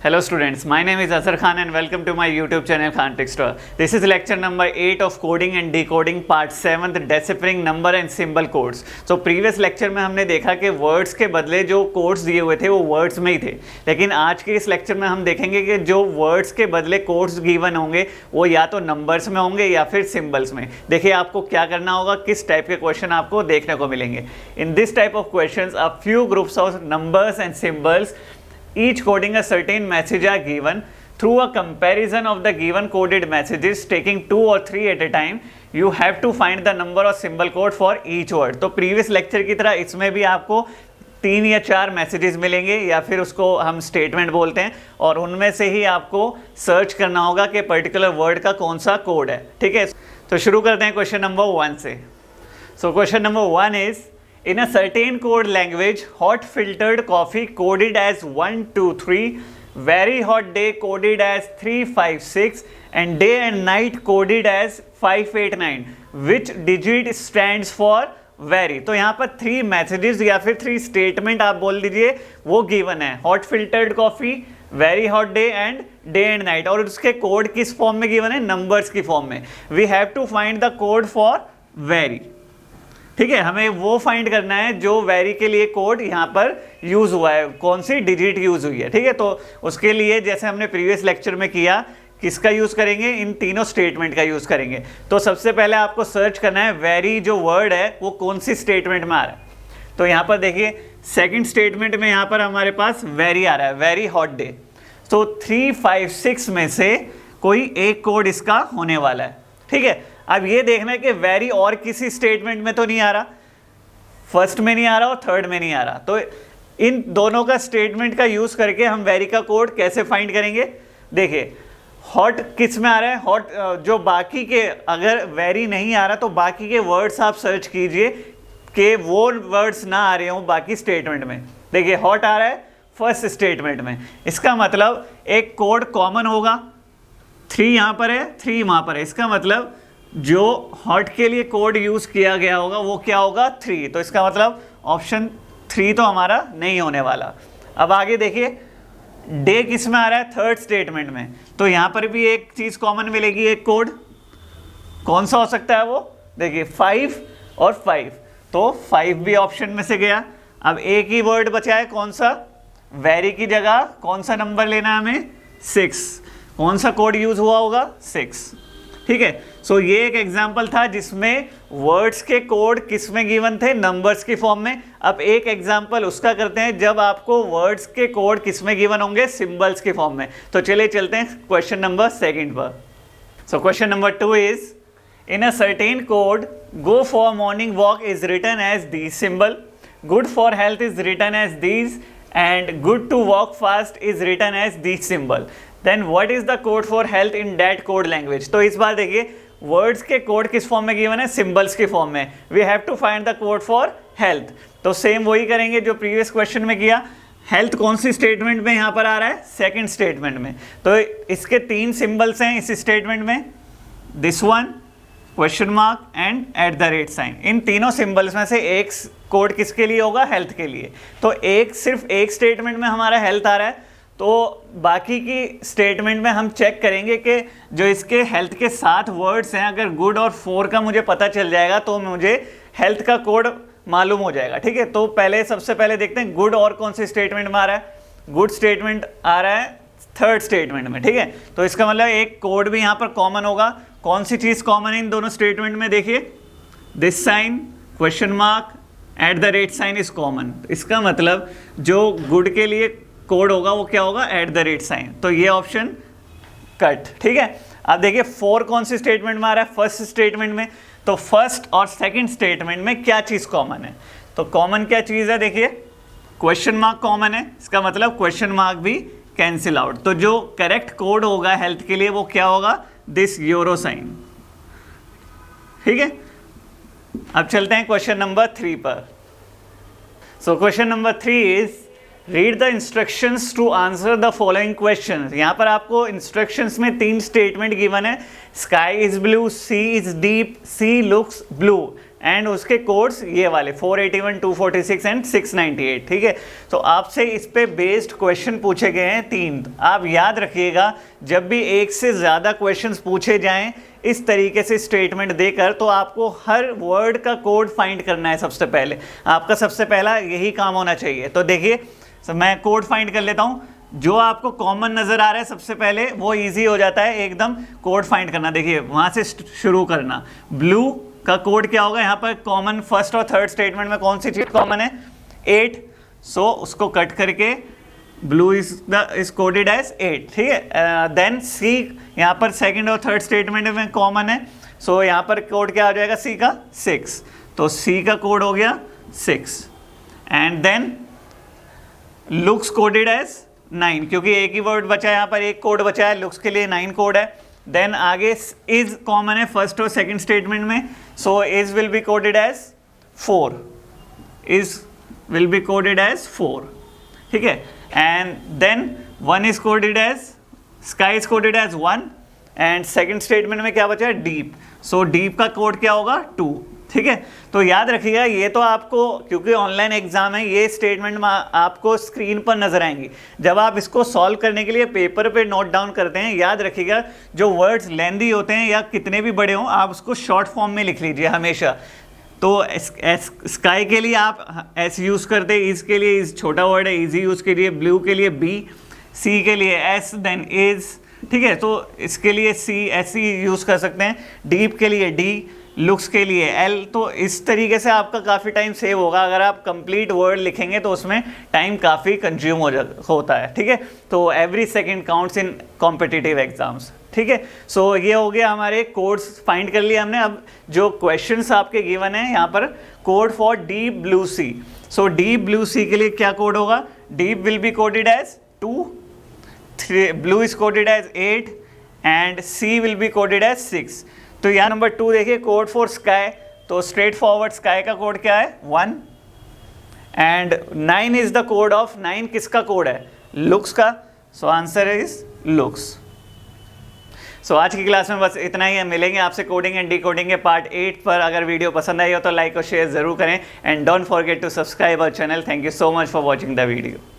Hello students, my name is Azhar Khan and welcome to my YouTube channel Khan Trickster. This is lecture number 8 of coding and decoding part 7th deciphering number and symbol codes. So previous lecture में हमने देखा कि words के बदले जो codes दिए हुए थे वो words में ही थे, लेकिन आज के इस lecture में हम देखेंगे कि जो words के बदले codes given होंगे वो या तो numbers में होंगे या फिर symbols में. देखिए आपको क्या करना होगा, किस टाइप के क्वेश्चन आपको देखने को मिलेंगे. In this type of questions, a few groups of numbers and symbols each coding a certain message are given. Through a comparison of the given coded messages taking 2 or 3 at a time, you have to find the number or symbol code for each word. तो previous lecture की तरह इसमें भी आपको 3 या 4 messages मिलेंगे या फिर उसको हम स्टेटमेंट बोलते हैं और उनमें से ही आपको सर्च करना होगा कि पर्टिकुलर वर्ड का कौन सा कोड है. ठीक है, तो शुरू करते हैं क्वेश्चन नंबर 1 से. सो question number 1 is in a certain code language, hot filtered coffee coded as 1, 2, 3, very hot day coded as 3, 5, 6, and day and night coded as 5, 8, 9. Which digit stands for very? तो यहाँ पर 3 messages या फिर 3 statement आप बोल दीजिए वो given है. Hot filtered coffee, very hot day and night. और उसके कोड किस फॉर्म में गिवन है? नंबर्स की फॉर्म में. We have to find the code for very. ठीक है, हमें वो फाइंड करना है जो वेरी के लिए कोड यहाँ पर यूज हुआ है, कौन सी डिजिट यूज हुई है. ठीक है, तो उसके लिए जैसे हमने प्रीवियस लेक्चर में किया, किसका यूज करेंगे? इन तीनों स्टेटमेंट का यूज करेंगे. तो सबसे पहले आपको सर्च करना है वेरी जो वर्ड है वो कौन सी स्टेटमेंट में आ रहा है. तो यहाँ पर देखिए सेकेंड स्टेटमेंट में यहाँ पर हमारे पास वेरी आ रहा है, वेरी हॉट डे. तो 3, 5, 6 में से कोई एक कोड इसका होने वाला है. ठीक है, अब ये देखना है कि वेरी और किसी स्टेटमेंट में तो नहीं आ रहा, फर्स्ट में नहीं आ रहा और थर्ड में नहीं आ रहा. तो इन दोनों का स्टेटमेंट का यूज करके हम वेरी का कोड कैसे फाइंड करेंगे? देखिए हॉट किस में आ रहा है? हॉट जो बाकी के, अगर वेरी नहीं आ रहा तो बाकी के वर्ड्स आप सर्च कीजिए कि वो वर्ड्स ना आ रहे हों बाकी स्टेटमेंट में. देखिए हॉट आ रहा है फर्स्ट स्टेटमेंट में, इसका मतलब एक कोड कॉमन होगा. 3 यहाँ पर है, 3 वहाँ पर है, इसका मतलब जो हॉट के लिए कोड यूज किया गया होगा वो क्या होगा? 3. तो इसका मतलब ऑप्शन 3 तो हमारा नहीं होने वाला. अब आगे देखिए डे किस में आ रहा है? थर्ड स्टेटमेंट में. तो यहाँ पर भी एक चीज कॉमन मिलेगी, एक कोड. कौन सा हो सकता है वो? देखिए 5 और 5, तो 5 भी ऑप्शन में से गया. अब एक ही वर्ड बचा है, कौन सा? वेरी की जगह कौन सा नंबर लेना है हमें? 6. कौन सा कोड यूज हुआ होगा? 6. ठीक है, सो ये एक एग्जाम्पल था जिसमें वर्ड्स के कोड किस में गिवन थे? नंबर्स की फॉर्म में. अब एक एग्जाम्पल उसका करते हैं जब आपको वर्ड्स के कोड किस में गिवन होंगे? सिंबल्स की फॉर्म में. तो चलिए चलते हैं क्वेश्चन नंबर 2 पर. So question number 2 is in a certain code go for morning walk is written as these symbol, good for health is written as these, and good to walk fast is written as these symbol. Then what is the code for health in that code language. तो इस बार देखिए words के code किस form में given है? Symbols की form में. We have to find the code for health. तो सेम वही करेंगे जो प्रीवियस क्वेश्चन में किया. हेल्थ कौन सी स्टेटमेंट में यहाँ पर आ रहा है? सेकंड स्टेटमेंट में. तो इसके 3 सिंबल्स हैं इस स्टेटमेंट में, this one, question mark and @ sign. इन तीनों सिंबल्स में से एक कोड किसके लिए होगा? हेल्थ के लिए. तो सिर्फ एक स्टेटमेंट में हमारा हेल्थ आ रहा है, तो बाकी की स्टेटमेंट में हम चेक करेंगे कि जो इसके हेल्थ के 7 वर्ड्स हैं, अगर गुड और 4 का मुझे पता चल जाएगा तो मुझे हेल्थ का कोड मालूम हो जाएगा. ठीक है, तो सबसे पहले देखते हैं गुड और कौन से स्टेटमेंट में आ रहा है. गुड स्टेटमेंट आ रहा है थर्ड स्टेटमेंट में. ठीक है, तो इसका मतलब एक कोड भी यहाँ पर कॉमन होगा. कौन सी चीज़ कॉमन है इन दोनों स्टेटमेंट में? देखिए this sign, question mark, @ sign is common. इसका मतलब जो गुड के लिए कोड होगा वो क्या होगा? @ साइन. तो ये ऑप्शन कट. ठीक है, अब देखिए 4 कौन सी स्टेटमेंट में आ रहा है? फर्स्ट स्टेटमेंट में. तो फर्स्ट और सेकंड स्टेटमेंट में क्या चीज़ कॉमन है? तो कॉमन क्या चीज़ है? देखिए क्वेश्चन मार्क कॉमन है, इसका मतलब क्वेश्चन मार्क भी कैंसिल आउट. तो जो करेक्ट कोड होगा हेल्थ के लिए वो क्या होगा? This euro sign. ठीक है, अब चलते हैं क्वेश्चन नंबर 3 पर. So question number 3 is read the instructions to answer the following questions. यहाँ पर आपको इंस्ट्रक्शंस में 3 स्टेटमेंट गिवन है. Sky is blue, sea is deep, sea looks blue, and उसके कोड्स ये वाले 481, 246 एंड 698, ठीक है। तो आपसे इस पे बेस्ड क्वेश्चन पूछे गए हैं 3। आप याद रखिएगा, जब भी एक से ज़्यादा क्वेश्चंस पूछे जाएं इस तरीके से स्टेटमेंट देकर, तो आपको हर वर्ड का कोड फाइंड करना है। सबसे पहले आपका सबसे पहला यही काम होना चाहिए। तो देखिए, मैं कोड फाइंड कर लेता हूँ। जो आपको कॉमन नज़र आ रहा है सबसे पहले, वो इजी हो जाता है एकदम कोड फाइंड करना। देखिए वहाँ से शुरू करना। ब्लू का कोड क्या होगा? यहाँ पर कॉमन फर्स्ट और थर्ड स्टेटमेंट में कौन सी चीज़ कॉमन है? 8। सो उसको कट करके ब्लू इज कोडेड एज 8, ठीक है। देन सी यहाँ पर सेकंड और थर्ड स्टेटमेंट में कॉमन है, सो यहाँ पर कोड क्या आ जाएगा? सी का 6। तो सी का कोड हो गया 6। And then looks coded as 9, क्योंकि एक ही वर्ड बचा है, यहाँ पर एक कोड बचा है, लुक्स के लिए 9 कोड है। देन आगे इज कॉमन है फर्स्ट और सेकंड स्टेटमेंट में, so is will be coded as 4, is will be coded as 4, ठीक है। And then 1 is coded as, sky is coded as 1, and second statement में क्या बचा है? डीप। सो डीप का कोड क्या होगा? 2, ठीक है। तो याद रखिएगा, ये तो आपको, क्योंकि ऑनलाइन एग्जाम है, ये स्टेटमेंट आपको स्क्रीन पर नजर आएंगी। जब आप इसको सॉल्व करने के लिए पेपर पे नोट डाउन करते हैं, याद रखिएगा जो वर्ड्स लेंदी होते हैं या कितने भी बड़े हों, आप उसको शॉर्ट फॉर्म में लिख लीजिए हमेशा। तो स्काई के लिए आप एस यूज़ करते हैं, इज के लिए इज छोटा वर्ड है, इजी यूज़ के लिए, ब्लू के लिए बी, सी के लिए एस, देन इज, ठीक है। तो इसके लिए सी एस ही यूज़ कर सकते हैं। डीप के लिए डी, लुक्स के लिए एल। तो इस तरीके से आपका काफ़ी टाइम सेव होगा। अगर आप कंप्लीट वर्ड लिखेंगे तो उसमें टाइम काफ़ी कंज्यूम होता है, ठीक है। तो एवरी सेकंड काउंट्स इन कॉम्पिटिटिव एग्जाम्स, ठीक है। सो ये हो गया, हमारे कोड्स फाइंड कर लिए हमने। अब जो क्वेश्चंस आपके गिवन है यहाँ पर, code for deep blue sea. So deep blue sea के लिए क्या कोड होगा? Deep will be coded as 2, blue is coded as 8, and sea will be coded as 6। तो यहाँ नंबर 2 देखिए, कोड फॉर स्काई। तो स्ट्रेट फॉरवर्ड स्काई का code क्या है? 1, and 9 is the code of, 9 किसका कोड है? लुक्स का। So answer is looks. सो आज की क्लास में बस इतना ही है। मिलेंगे आपसे कोडिंग एंड डिकोडिंग के पार्ट 8 पर। अगर वीडियो पसंद आई हो तो लाइक और शेयर जरूर करें, and don't forget to subscribe our channel. Thank you so much for watching the video.